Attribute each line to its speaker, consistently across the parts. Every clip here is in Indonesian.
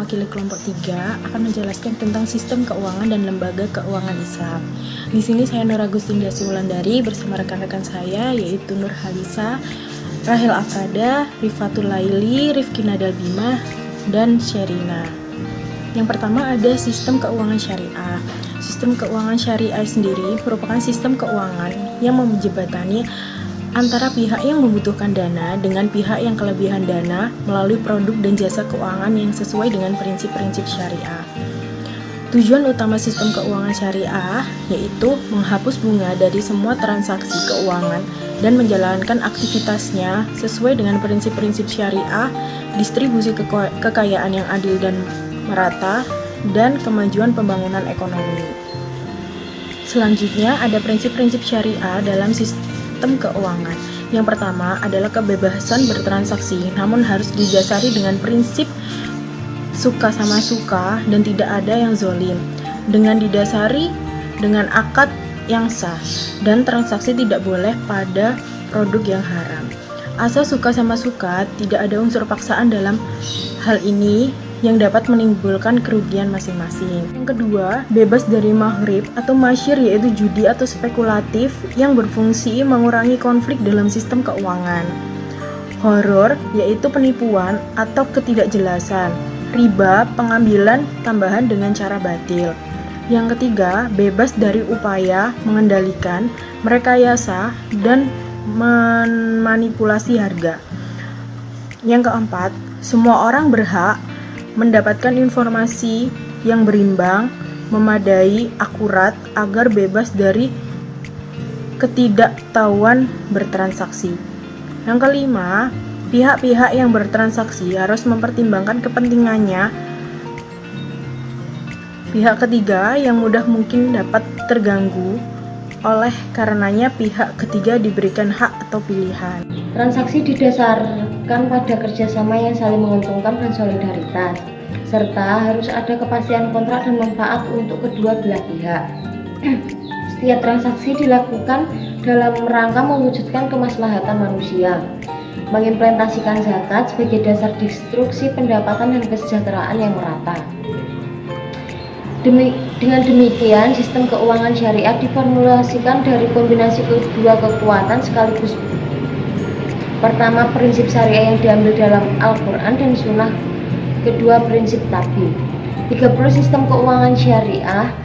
Speaker 1: mewakili kelompok 3 akan menjelaskan tentang sistem keuangan dan lembaga keuangan Islam. Di sini saya Nur Agustinda Wulandari bersama rekan-rekan saya yaitu Nur Halisa, Rahel Afrada, Rifatul Laili, Rifki Nadal Bima, dan Sherina. Yang pertama ada sistem keuangan syariah. Sistem keuangan syariah sendiri merupakan sistem keuangan yang menjembatani antara pihak yang membutuhkan dana dengan pihak yang kelebihan dana melalui produk dan jasa keuangan yang sesuai dengan prinsip-prinsip syariah. Tujuan utama sistem keuangan syariah yaitu menghapus bunga dari semua transaksi keuangan dan menjalankan aktivitasnya sesuai dengan prinsip-prinsip syariah, distribusi kekayaan yang adil dan merata, dan kemajuan pembangunan ekonomi. Selanjutnya ada prinsip-prinsip syariah dalam sistem keuangan. Yang pertama adalah kebebasan bertransaksi, namun harus didasari dengan prinsip suka sama suka dan tidak ada yang zolim, dengan didasari dengan akad yang sah, dan transaksi tidak boleh pada produk yang haram. Asal suka sama suka, tidak ada unsur paksaan dalam hal ini yang dapat menimbulkan kerugian masing-masing. Yang kedua, bebas dari maghrib atau masyir, yaitu judi atau spekulatif yang berfungsi mengurangi konflik dalam sistem keuangan. Horor, yaitu penipuan atau ketidakjelasan. Riba, pengambilan tambahan dengan cara batil. Yang ketiga, bebas dari upaya mengendalikan, merekayasa, dan memanipulasi harga. Yang keempat, semua orang berhak mendapatkan informasi yang berimbang, memadai, akurat, agar bebas dari ketidaktahuan bertransaksi. Yang kelima, pihak-pihak yang bertransaksi harus mempertimbangkan kepentingannya. Pihak ketiga yang mudah mungkin dapat terganggu, oleh karenanya pihak ketiga diberikan hak atau pilihan.
Speaker 2: Transaksi didasarkan pada kerjasama yang saling menguntungkan dan solidaritas, serta harus ada kepastian kontrak dan manfaat untuk kedua belah pihak. Setiap transaksi dilakukan dalam rangka mewujudkan kemaslahatan manusia, mengimplementasikan zakat sebagai dasar distribusi pendapatan dan kesejahteraan yang merata. Dengan demikian, sistem keuangan syariah diformulasikan dari kombinasi kedua kekuatan sekaligus. Pertama, prinsip syariah yang diambil dalam Al-Quran dan Sunnah. Kedua, prinsip tabi. 30 sistem keuangan syariah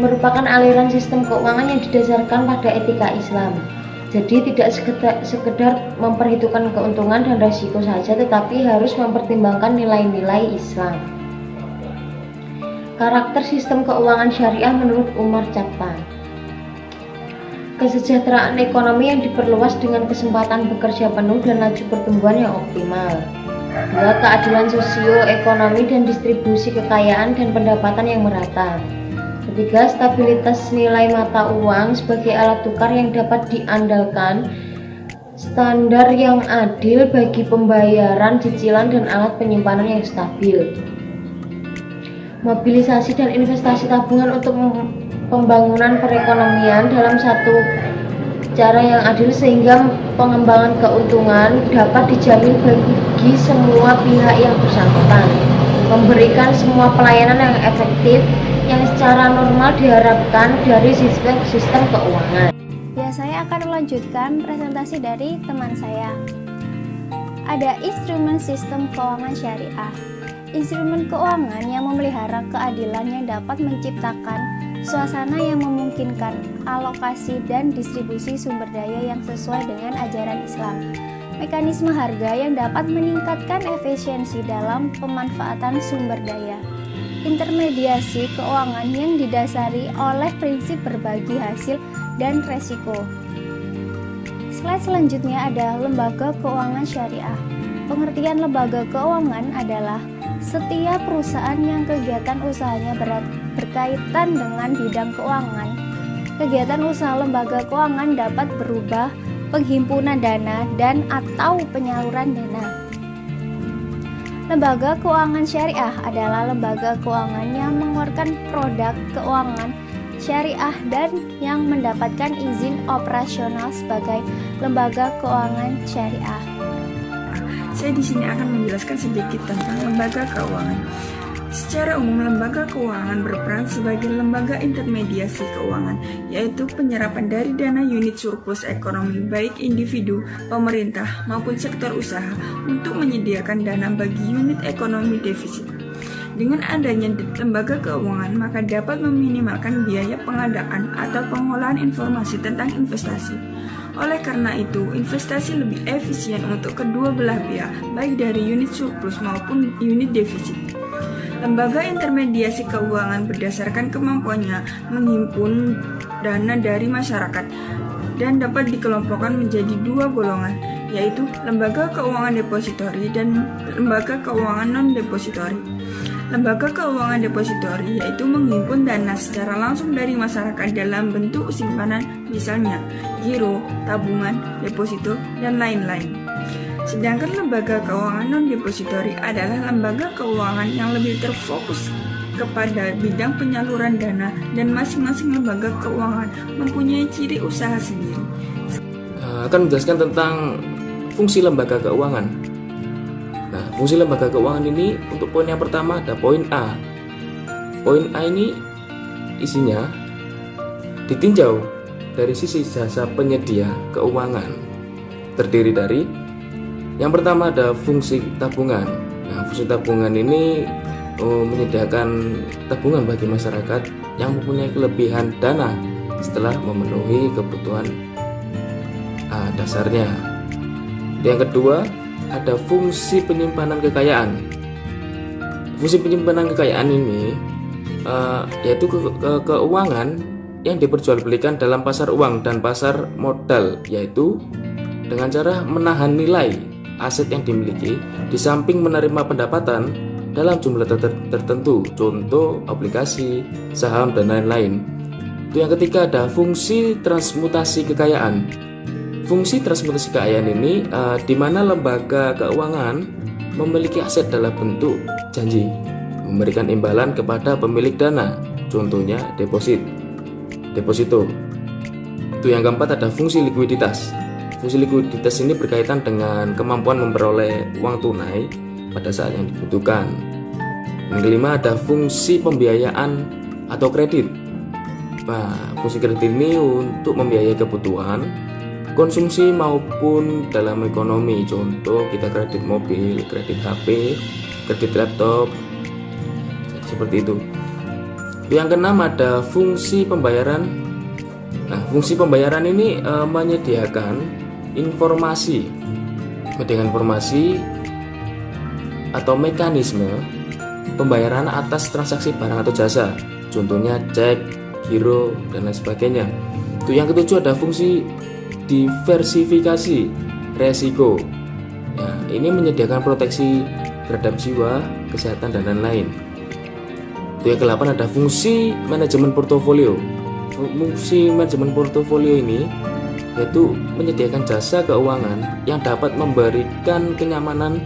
Speaker 2: merupakan aliran sistem keuangan yang didasarkan pada etika Islam. Jadi tidak sekedar memperhitungkan keuntungan dan risiko saja, tetapi harus mempertimbangkan nilai-nilai Islam. Karakter sistem keuangan syariah menurut Umar Chapman. Kesejahteraan ekonomi yang diperluas dengan kesempatan bekerja penuh dan laju pertumbuhan yang optimal. 2. Keadilan sosioekonomi dan distribusi kekayaan dan pendapatan yang merata. 3. Stabilitas nilai mata uang sebagai alat tukar yang dapat diandalkan. Standar yang adil bagi pembayaran cicilan dan alat penyimpanan yang stabil. Mobilisasi dan investasi tabungan untuk pembangunan perekonomian dalam satu cara yang adil sehingga pengembangan keuntungan dapat dijamin bagi semua pihak yang bersangkutan. Memberikan semua pelayanan yang efektif yang secara normal diharapkan dari sistem keuangan.
Speaker 3: Ya, saya akan melanjutkan presentasi dari teman saya. Ada instrumen sistem keuangan syariah. Instrumen keuangan yang memelihara keadilan yang dapat menciptakan suasana yang memungkinkan alokasi dan distribusi sumber daya yang sesuai dengan ajaran Islam. Mekanisme harga yang dapat meningkatkan efisiensi dalam pemanfaatan sumber daya. Intermediasi keuangan yang didasari oleh prinsip berbagi hasil dan resiko. Slide selanjutnya ada lembaga keuangan syariah. Pengertian lembaga keuangan adalah setiap perusahaan yang kegiatan usahanya berkaitan dengan bidang keuangan. Kegiatan usaha lembaga keuangan dapat berubah penghimpunan dana dan atau penyaluran dana. Lembaga keuangan syariah adalah lembaga keuangan yang mengeluarkan produk keuangan syariah dan yang mendapatkan izin operasional sebagai lembaga keuangan syariah.
Speaker 4: Saya di sini akan menjelaskan sedikit tentang lembaga keuangan. Secara umum, lembaga keuangan berperan sebagai lembaga intermediasi keuangan, yaitu penyerapan dari dana unit surplus ekonomi baik individu, pemerintah, maupun sektor usaha untuk menyediakan dana bagi unit ekonomi defisit. Dengan adanya lembaga keuangan, maka dapat meminimalkan biaya pengadaan atau pengolahan informasi tentang investasi. Oleh karena itu, investasi lebih efisien untuk kedua belah pihak, baik dari unit surplus maupun unit defisit. Lembaga intermediasi keuangan berdasarkan kemampuannya menghimpun dana dari masyarakat dan dapat dikelompokkan menjadi dua golongan, yaitu lembaga keuangan depositori dan lembaga keuangan non-depositori. Lembaga keuangan depositori yaitu menghimpun dana secara langsung dari masyarakat dalam bentuk simpanan, misalnya giro, tabungan, deposito, dan lain-lain. Sedangkan lembaga keuangan non-depositori adalah lembaga keuangan yang lebih terfokus kepada bidang penyaluran dana dan masing-masing lembaga keuangan mempunyai ciri usaha sendiri.
Speaker 5: Akan menjelaskan tentang fungsi lembaga keuangan. Nah, fungsi lembaga keuangan ini untuk poin yang pertama ada poin A. Poin A ini isinya ditinjau dari sisi jasa penyedia keuangan. Terdiri dari yang pertama ada fungsi tabungan. Nah, fungsi tabungan ini menyediakan tabungan bagi masyarakat yang mempunyai kelebihan dana setelah memenuhi kebutuhan dasarnya. Yang kedua ada fungsi penyimpanan kekayaan. Fungsi penyimpanan kekayaan ini yaitu keuangan yang diperjualbelikan dalam pasar uang dan pasar modal, yaitu dengan cara menahan nilai aset yang dimiliki di samping menerima pendapatan dalam jumlah tertentu, contoh obligasi, saham, dan lain-lain. Itu yang ketiga ada fungsi transmutasi kekayaan. Fungsi transmutasi kekayaan ini di mana lembaga keuangan memiliki aset dalam bentuk janji memberikan imbalan kepada pemilik dana, contohnya deposito. Itu yang keempat ada fungsi likuiditas. Fungsi likuiditas ini berkaitan dengan kemampuan memperoleh uang tunai pada saat yang dibutuhkan. Yang kelima ada fungsi pembiayaan atau kredit. Nah, fungsi kredit ini untuk membiayai kebutuhan konsumsi maupun dalam ekonomi, contoh kita kredit mobil, kredit HP, kredit laptop, seperti itu. Yang keenam ada fungsi pembayaran. Nah, fungsi pembayaran ini menyediakan informasi atau mekanisme pembayaran atas transaksi barang atau jasa, contohnya cek, giro, dan lain sebagainya. Itu yang ketujuh ada fungsi diversifikasi resiko. Nah, ini menyediakan proteksi terhadap jiwa, kesehatan, dan lain-lain. Itu yang ke-8 ada fungsi manajemen portofolio. Fungsi manajemen portofolio ini yaitu menyediakan jasa keuangan yang dapat memberikan kenyamanan,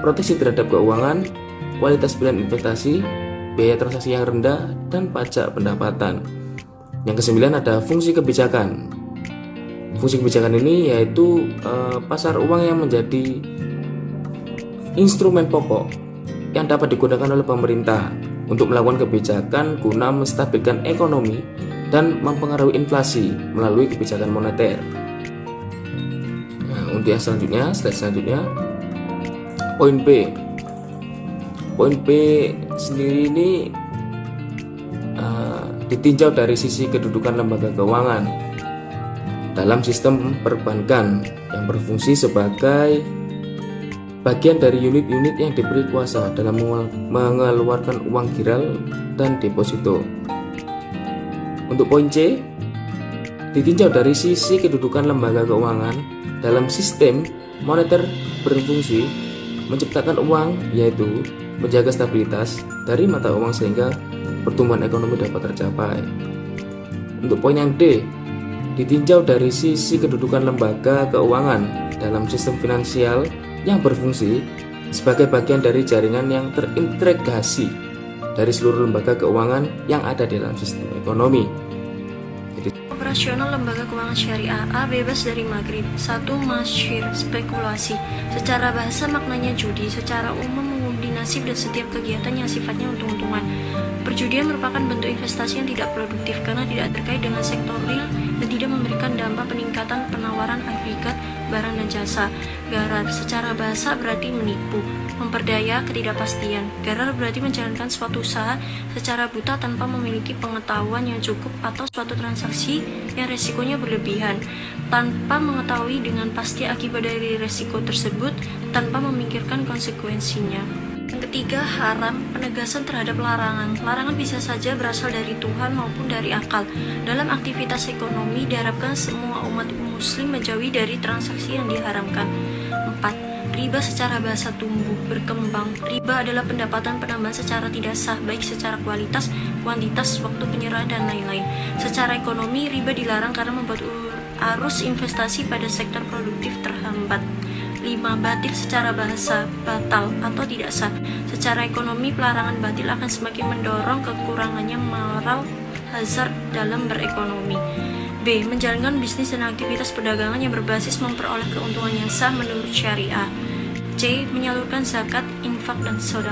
Speaker 5: proteksi terhadap keuangan, kualitas pilihan investasi, biaya transaksi yang rendah, dan pajak pendapatan. Yang ke-9 ada fungsi kebijakan. Fungsi kebijakan ini yaitu pasar uang yang menjadi instrumen pokok yang dapat digunakan oleh pemerintah untuk melakukan kebijakan guna menstabilkan ekonomi dan mempengaruhi inflasi melalui kebijakan moneter. Nah, untuk yang selanjutnya, slide selanjutnya, poin B. Poin B sendiri ini ditinjau dari sisi kedudukan lembaga keuangan dalam sistem perbankan yang berfungsi sebagai bagian dari unit-unit yang diberi kuasa dalam mengeluarkan uang giral dan deposito. Untuk poin C, ditinjau dari sisi kedudukan lembaga keuangan dalam sistem moneter berfungsi menciptakan uang, yaitu menjaga stabilitas dari mata uang sehingga pertumbuhan ekonomi dapat tercapai. Untuk poin yang D, ditinjau dari sisi kedudukan lembaga keuangan dalam sistem finansial yang berfungsi sebagai bagian dari jaringan yang terintegrasi dari seluruh lembaga keuangan yang ada di dalam sistem ekonomi.
Speaker 6: Operasional lembaga keuangan syariah A bebas dari maghrib. 1. Masyir, spekulasi. Secara bahasa maknanya judi, secara umum mengundi nasib dan setiap kegiatan yang sifatnya untung-untungan. Perjudian merupakan bentuk investasi yang tidak produktif karena tidak terkait dengan sektor real dan tidak memberikan dampak peningkatan penawaran agregat barang dan jasa. Garar secara bahasa berarti menipu, memperdaya ketidakpastian. Garar berarti menjalankan suatu usaha secara buta tanpa memiliki pengetahuan yang cukup atau suatu transaksi yang resikonya berlebihan, tanpa mengetahui dengan pasti akibat dari resiko tersebut, tanpa memikirkan konsekuensinya. Yang ketiga, haram, penegasan terhadap larangan. Larangan bisa saja berasal dari Tuhan maupun dari akal. Dalam aktivitas ekonomi diharapkan semua umat muslim menjauhi dari transaksi yang diharamkan. 4. Riba secara bahasa tumbuh, berkembang. Riba adalah pendapatan penambahan secara tidak sah, baik secara kualitas, kuantitas, waktu penyerahan, dan lain-lain. Secara ekonomi, riba dilarang karena membuat arus investasi pada sektor produktif terhambat. 5. Batil secara bahasa, batal atau tidak sah. Secara ekonomi, pelarangan batil akan semakin mendorong kekurangannya moral hazard dalam berekonomi. B. Menjalankan bisnis dan aktivitas perdagangan yang berbasis memperoleh keuntungan yang sah menurut syariah. C. Menyalurkan zakat, infak, dan sedekah.